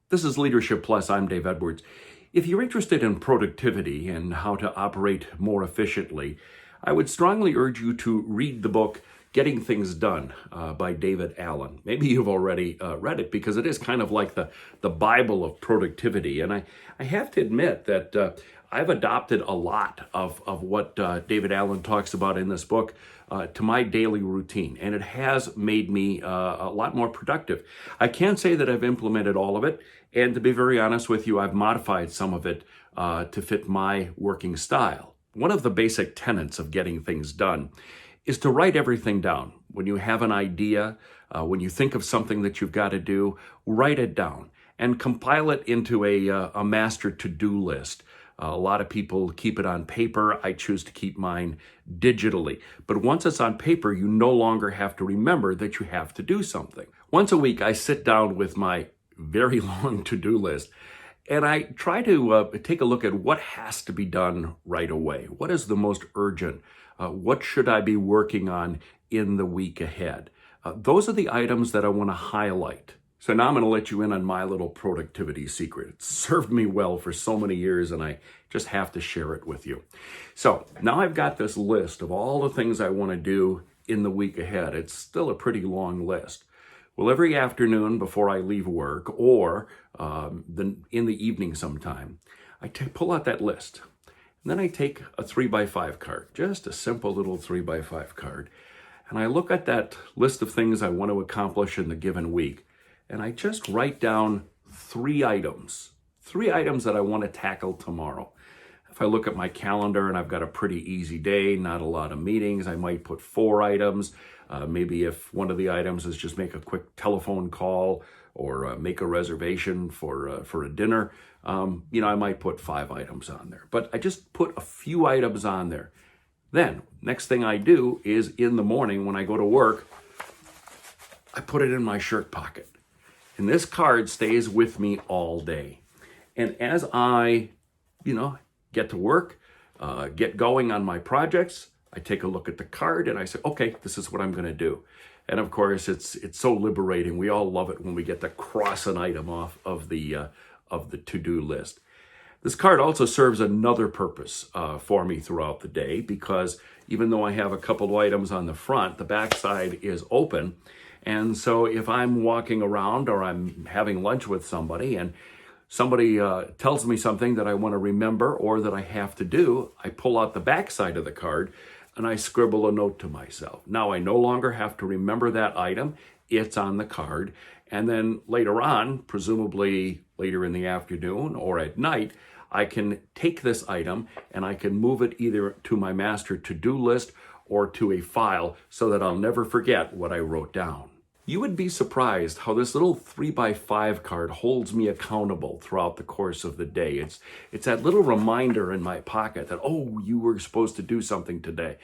This is Leadership Plus. I'm Dave Edwards. If you're interested in productivity and how to operate more efficiently, I would strongly urge you to read the book Getting Things Done by David Allen. Maybe you've already read it because it is kind of like the Bible of productivity. And I have to admit that I've adopted a lot of what David Allen talks about in this book to my daily routine, and it has made me a lot more productive. I can't say that I've implemented all of it, and to be very honest with you, I've modified some of it to fit my working style. One of the basic tenets of getting things done is to write everything down. When you have an idea, when you think of something that you've got to do, write it down and compile it into a master to-do list. A lot of people keep it on paper. I choose to keep mine digitally. But once it's on paper, you no longer have to remember that you have to do something. Once a week, I sit down with my very long to-do list, and I try to take a look at what has to be done right away. What is the most urgent? What should I be working on in the week ahead? Those are the items that I want to highlight. So now I'm going to let you in on my little productivity secret. It's served me well for so many years, and I just have to share it with you. So now I've got this list of all the things I want to do in the week ahead. It's still a pretty long list. Well, every afternoon before I leave work or in the evening sometime, I pull out that list. And then I take a 3x5 card, just a simple little 3x5 card, and I look at that list of things I want to accomplish in the given week. And I just write down three items that I want to tackle tomorrow. If I look at my calendar and I've got a pretty easy day, not a lot of meetings, I might put 4 items. Maybe if one of the items is just make a quick telephone call or make a reservation for a dinner, I might put 5 items on there. But I just put a few items on there. Then, next thing I do is in the morning when I go to work, I put it in my shirt pocket. And this card stays with me all day. And as I, get to work, get going on my projects, I take a look at the card and I say, okay, this is what I'm going to do. And of course, it's so liberating. We all love it when we get to cross an item off of the to-do list. This card also serves another purpose for me throughout the day because even though I have a couple of items on the front, the backside is open. And so if I'm walking around or I'm having lunch with somebody and somebody tells me something that I want to remember or that I have to do, I pull out the back side of the card and I scribble a note to myself. Now I no longer have to remember that item. It's on the card. And then later on, presumably later in the afternoon or at night, I can take this item and I can move it either to my master to-do list or to a file so that I'll never forget what I wrote down. You would be surprised how this little 3x5 card holds me accountable throughout the course of the day. It's that little reminder in my pocket that, oh, you were supposed to do something today.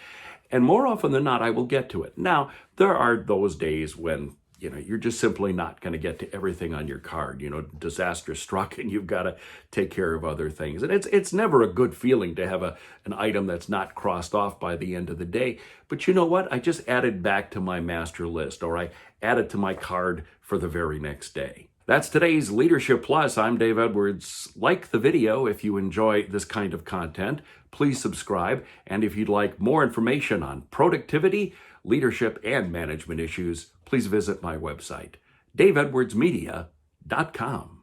And more often than not, I will get to it. Now, there are those days when you're just simply not going to get to everything on your card. Disaster struck and you've got to take care of other things. And it's never a good feeling to have an item that's not crossed off by the end of the day. But you know what? I just added back to my master list, or I added to my card for the very next day. That's today's Leadership Plus. I'm Dave Edwards. Like the video if you enjoy this kind of content. Please subscribe. And if you'd like more information on productivity, leadership, and management issues, please visit my website, daveedwardsmedia.com.